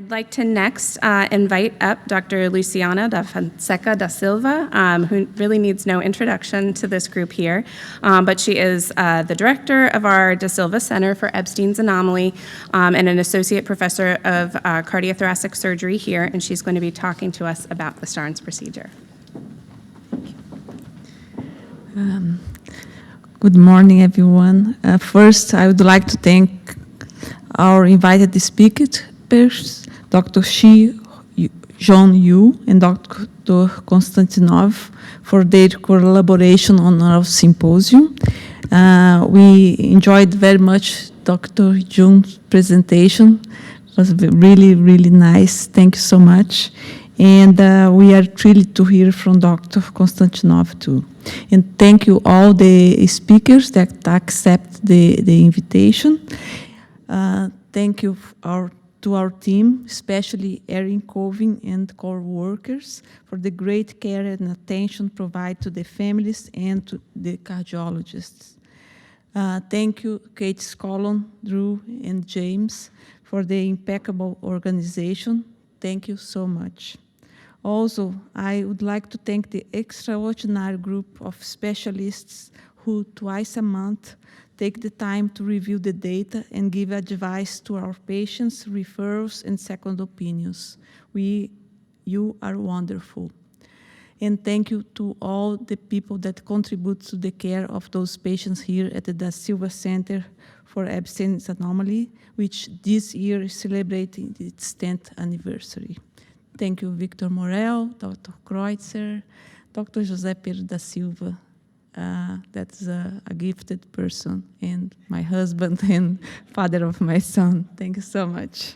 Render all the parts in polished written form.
I'd like to next invite up Dr. Luciana da Fonseca da Silva, who really needs no introduction to this group here, but she is the director of our Da Silva Center for Ebstein's Anomaly and an associate professor of cardiothoracic surgery here, and she's going to be talking to us about the Starnes procedure. Good morning, everyone. First, I would like to thank our invited speakers, Dr. Shi Zhong Yu and Dr. Konstantinov, for their collaboration on our symposium. We enjoyed very much Dr. Jun's presentation. It was really, really nice. Thank you so much. And we are thrilled to hear from Dr. Konstantinov too. And thank you all the speakers that accept the invitation. Thank you to our team, especially Erin Colvin and core workers, for the great care and attention provided to the families and to the cardiologists. Thank you, Kate Scollon, Drew, and James, for the impeccable organization. Thank you so much. Also, I would like to thank the extraordinary group of specialists who twice a month take the time to review the data and give advice to our patients, referrals, and second opinions. You are wonderful. And thank you to all the people that contribute to the care of those patients here at the Da Silva Center for Ebstein's Anomaly, which this year is celebrating its 10th anniversary. Thank you, Victor Morel, Dr. Kreutzer, Dr. José Pedro da Silva. That's a gifted person, and my husband and father of my son. Thank you so much.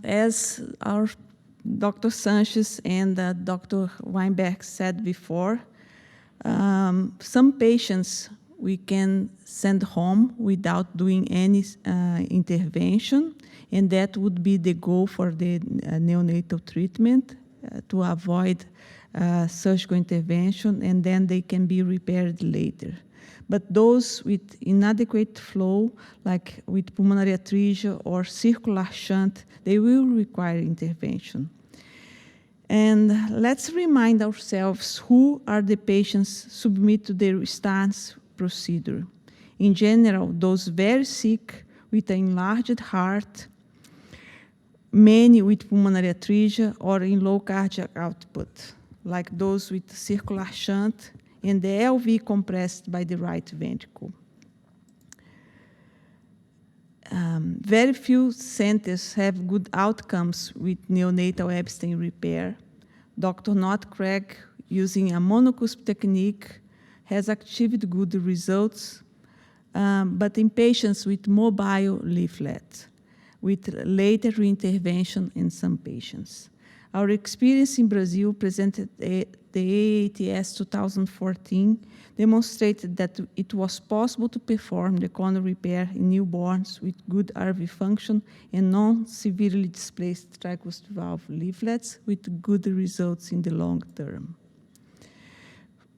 As our Dr. Sanchez and Dr. Weinberg said before, some patients we can send home without doing any intervention, and that would be the goal for the neonatal treatment, to avoid surgical intervention, and then they can be repaired later. But those with inadequate flow, like with pulmonary atresia or circular shunt, they will require intervention. And let's remind ourselves who are the patients submit to the Starnes procedure. In general, those very sick with an enlarged heart, many with pulmonary atresia or in low cardiac output, like those with circular shunt and the LV compressed by the right ventricle. Very few centers have good outcomes with neonatal Ebstein repair. Dr. Not Craig, using a monocusp technique, has achieved good results, but in patients with mobile leaflet, with later reintervention in some patients. Our experience in Brazil, presented at the AATS 2014, demonstrated that it was possible to perform the coronary repair in newborns with good RV function and non-severely displaced tricuspid valve leaflets with good results in the long term.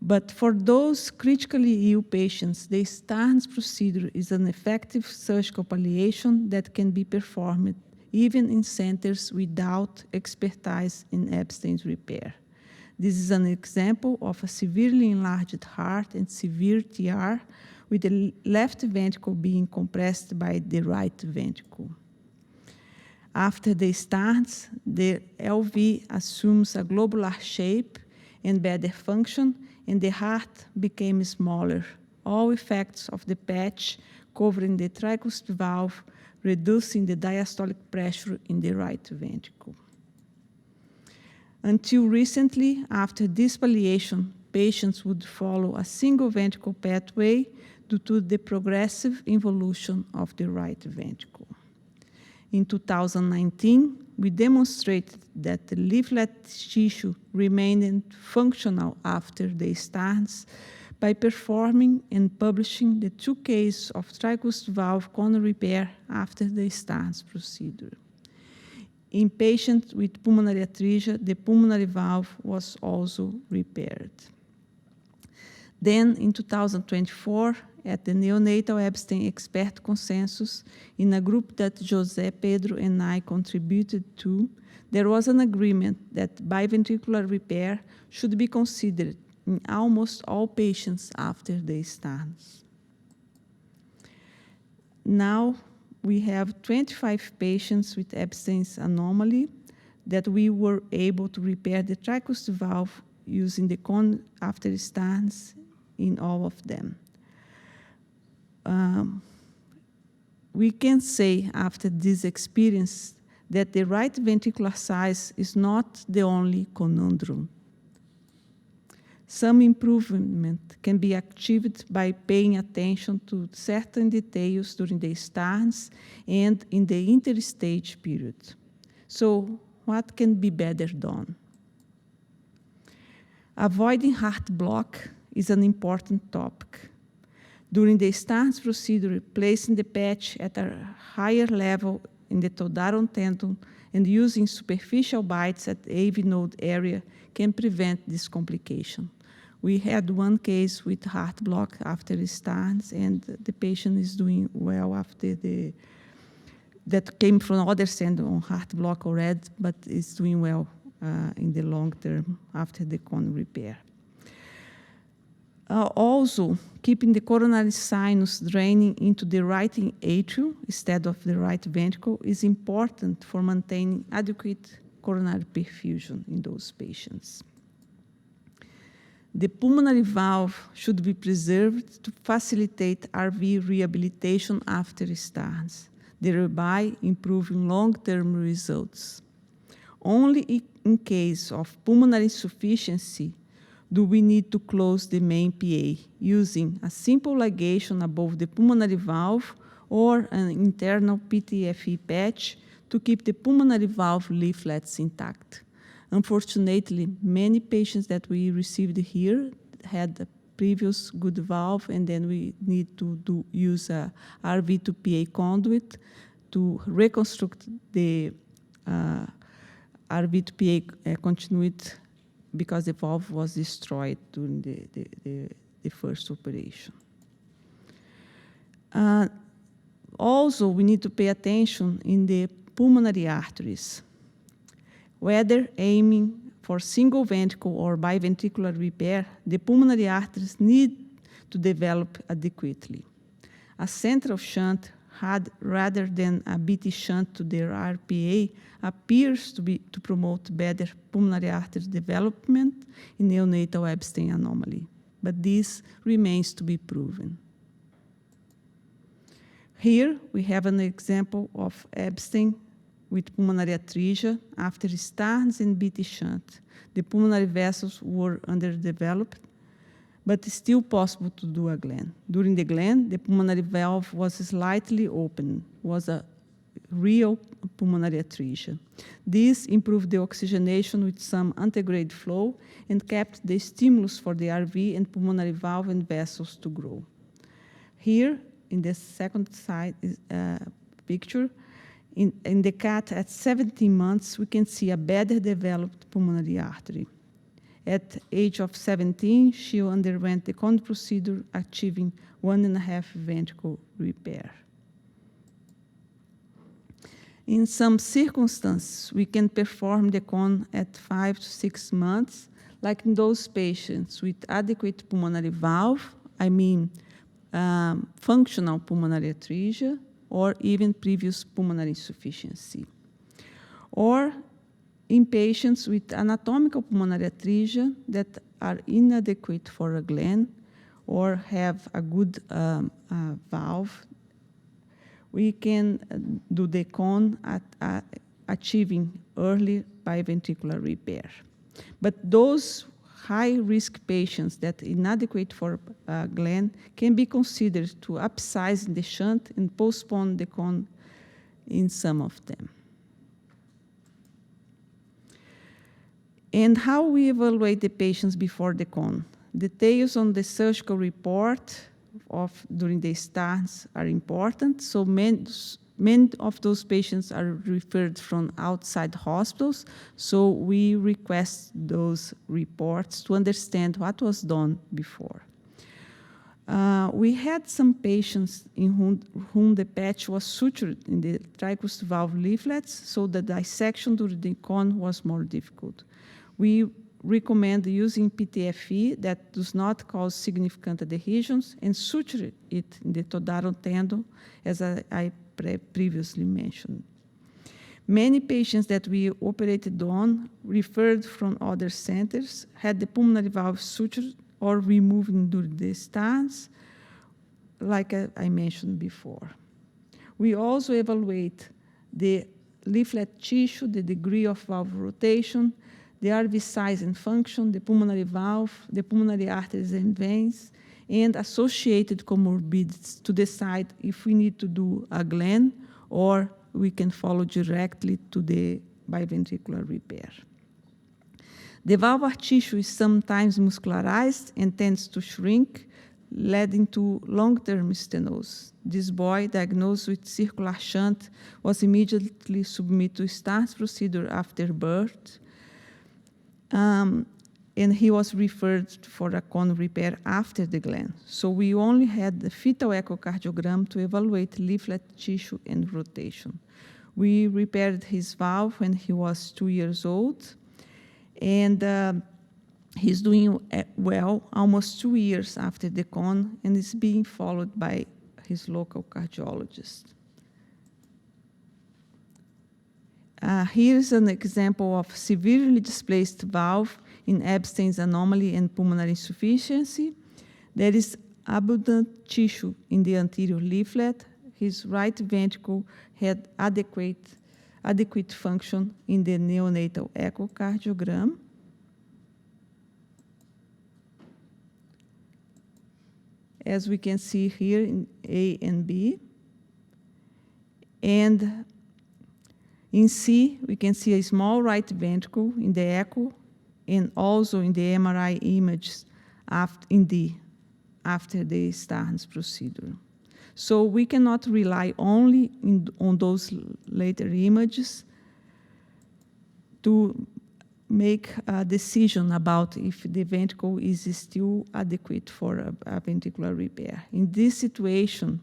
But for those critically ill patients, the Starnes procedure is an effective surgical palliation that can be performed even in centers without expertise in Ebstein's repair. This is an example of a severely enlarged heart and severe TR, with the left ventricle being compressed by the right ventricle. After the Starnes, the LV assumes a globular shape and better function, and the heart became smaller. All effects of the patch covering the tricuspid valve, reducing the diastolic pressure in the right ventricle. Until recently, after this palliation, patients would follow a single ventricle pathway due to the progressive involution of the right ventricle. In 2019, we demonstrated that the leaflet tissue remained functional after the Starnes by performing and publishing the 2 cases of tricuspid valve coronary repair after the Starnes procedure. In patients with pulmonary atresia, the pulmonary valve was also repaired. Then, in 2024, at the Neonatal Epstein Expert Consensus, in a group that José Pedro and I contributed to, there was an agreement that biventricular repair should be considered in almost all patients after the stents. Now, we have 25 patients with Epstein's anomaly that we were able to repair the tricuspid valve using the cone after stents in all of them. We can say after this experience that the right ventricular size is not the only conundrum. Some improvement can be achieved by paying attention to certain details during the stents and in the interstage period. So, what can be better done? Avoiding heart block is an important topic. During the stents procedure, placing the patch at a higher level in the todaron tendon and using superficial bites at the AV node area can prevent this complication. We had one case with heart block after stents, and the patient is doing well after that came from other center on heart block already, but is doing well in the long term after the cone repair. Also, keeping the coronary sinus draining into the right atrium instead of the right ventricle is important for maintaining adequate coronary perfusion in those patients. The pulmonary valve should be preserved to facilitate RV rehabilitation after stents, thereby improving long-term results. Only in case of pulmonary insufficiency do we need to close the main PA using a simple ligation above the pulmonary valve or an internal PTFE patch to keep the pulmonary valve leaflets intact. Unfortunately, many patients that we received here had a previous good valve, and then we need to use a RV to PA conduit to reconstruct the RV to PA conduit because the valve was destroyed during the first operation. Also, we need to pay attention in the pulmonary arteries. Whether aiming for single ventricle or biventricular repair, the pulmonary arteries need to develop adequately. A central shunt rather than a BT shunt to the RPA appears to promote better pulmonary artery development in neonatal Epstein anomaly, but this remains to be proven. Here we have an example of Epstein with pulmonary atresia after stents and BT shunt. The pulmonary vessels were underdeveloped, but it's still possible to do a Glenn. During the Glenn, the pulmonary valve was slightly open, was a real pulmonary atresia. This improved the oxygenation with some antegrade flow and kept the stimulus for the RV and pulmonary valve and vessels to grow. Here, in the second side picture, in the cat at 17 months, we can see a better developed pulmonary artery. At age of 17, she underwent the cone procedure, achieving 1.5 ventricle repair. In some circumstances, we can perform the cone at 5 to 6 months, like in those patients with adequate pulmonary valve, functional pulmonary atresia, or even previous pulmonary insufficiency. Or in patients with anatomical pulmonary atresia that are inadequate for a Glenn or have a good valve, we can do the cone at achieving early biventricular repair. But those high-risk patients that are inadequate for Glenn can be considered to upsize the shunt and postpone the cone in some of them. And how we evaluate the patients before the cone. Details on the surgical report during the stents are important. So many of those patients are referred from outside hospitals. So we request those reports to understand what was done before. We had some patients in whom the patch was sutured in the tricuspid valve leaflets, so the dissection during the con was more difficult. We recommend using PTFE that does not cause significant adhesions and suture it in the todaral tendon, as I previously mentioned. Many patients that we operated on, referred from other centers, had the pulmonary valve sutured or removed during the stance, like I mentioned before. We also evaluate the leaflet tissue, the degree of valve rotation, the RV size and function, the pulmonary valve, the pulmonary arteries and veins, and associated comorbidities to decide if we need to do a Glenn or we can follow directly to the biventricular repair. The valvar tissue is sometimes muscularized and tends to shrink, leading to long-term stenosis. This boy, diagnosed with circular shunt, was immediately submitted to stance procedure after birth, and he was referred for a con repair after the Glenn. So we only had the fetal echocardiogram to evaluate leaflet tissue and rotation. We repaired his valve when he was 2 years old, and he's doing well almost 2 years after the con and is being followed by his local cardiologist. Here's an example of severely displaced valve in Ebstein's anomaly and pulmonary insufficiency. There is abundant tissue in the anterior leaflet. His right ventricle had adequate function in the neonatal echocardiogram. As we can see here in A and B. And in C, we can see a small right ventricle in the echo and also in the MRI images in D, after the Starnes procedure. So we cannot rely only on those later images to make a decision about if the ventricle is still adequate for a ventricular repair. In this situation,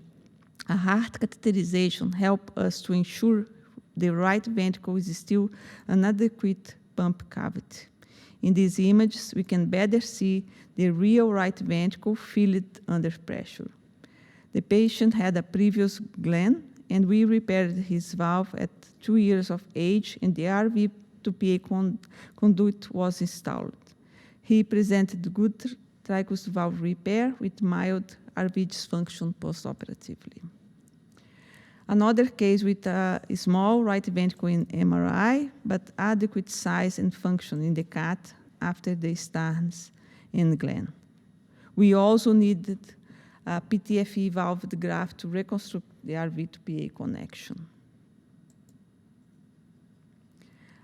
a heart catheterization helps us to ensure the right ventricle is still an adequate pump cavity. In these images, we can better see the real right ventricle filled under pressure. The patient had a previous Glenn, and we repaired his valve at 2 years of age, and the RV to PA conduit was installed. He presented good tricuspid valve repair with mild RV dysfunction postoperatively. Another case with a small right ventricle in MRI, but adequate size and function in the CAT after the Starnes and Glenn. We also needed a PTFE valved graft to reconstruct the RV to PA connection.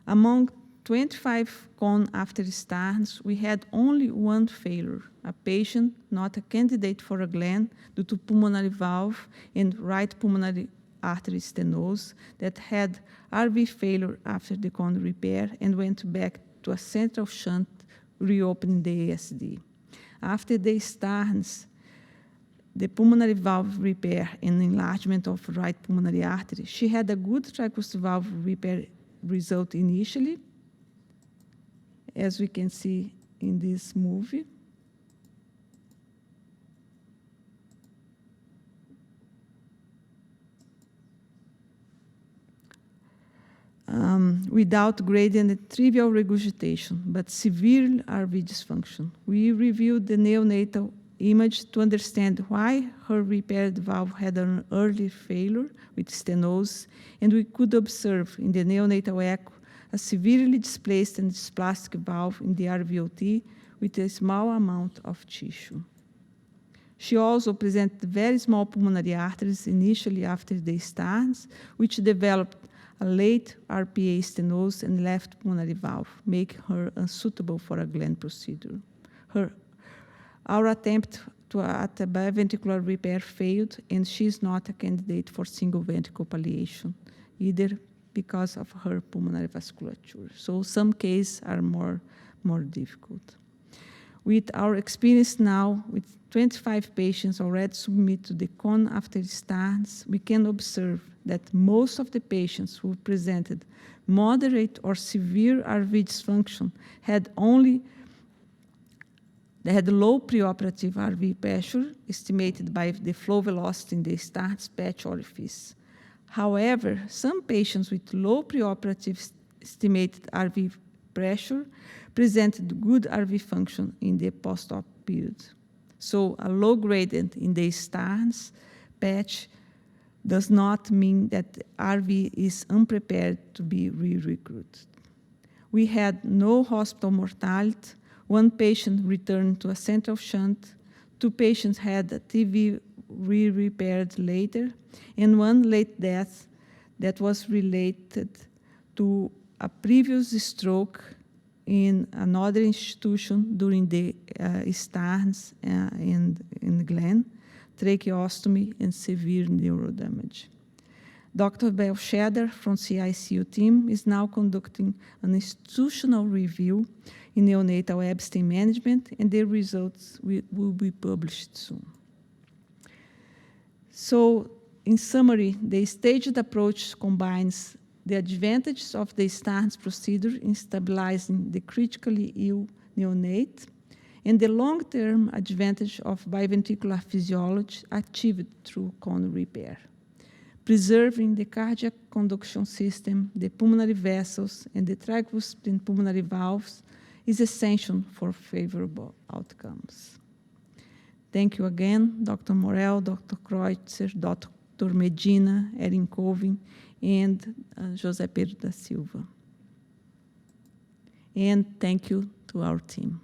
Among 25 con after Starnes, we had only one failure, a patient not a candidate for a Glenn due to pulmonary valve and right pulmonary artery stenosis that had RV failure after the con repair and went back to a central shunt, reopening the ASD. After the Starnes, the pulmonary valve repair and enlargement of right pulmonary artery, she had a good tricuspid valve repair result initially, as we can see in this movie. Without gradient and trivial regurgitation, but severe RV dysfunction. We reviewed the neonatal image to understand why her repaired valve had an early failure with stenosis, and we could observe in the neonatal echo a severely displaced and dysplastic valve in the RVOT with a small amount of tissue. She also presented very small pulmonary arteries initially after the Starnes, which developed a late RPA stenosis and left pulmonary valve, making her unsuitable for a Glenn procedure. Our attempt at a biventricular repair failed, and she is not a candidate for single ventricle palliation, either because of her pulmonary vasculature. So some cases are more difficult. With our experience now, with 25 patients already submitted to the CON after stents, we can observe that most of the patients who presented moderate or severe RV dysfunction had low preoperative RV pressure, estimated by the flow velocity in the stents patch orifice. However, some patients with low preoperative estimated RV pressure presented good RV function in the post-op period. So a low gradient in the stents patch does not mean that the RV is unprepared to be re-recruited. We had no hospital mortality. 1 patient returned to a central shunt. 2 patients had a TV re-repaired later, and 1 late death that was related to a previous stroke in another institution during the stents in Glen, tracheostomy, and severe neurodamage. Dr. Belshedder from CICU team is now conducting an institutional review in neonatal Epstein management, and the results will be published soon. So, in summary, the staged approach combines the advantages of the stents procedure in stabilizing the critically ill neonate and the long-term advantage of biventricular physiology achieved through cone repair. Preserving the cardiac conduction system, the pulmonary vessels, and the tricuspid pulmonary valves is essential for favorable outcomes. Thank you again, Dr. Morel, Dr. Kreutzer, Dr. Medina, Erin Colvin, and José Pedro da Silva. And thank you to our team.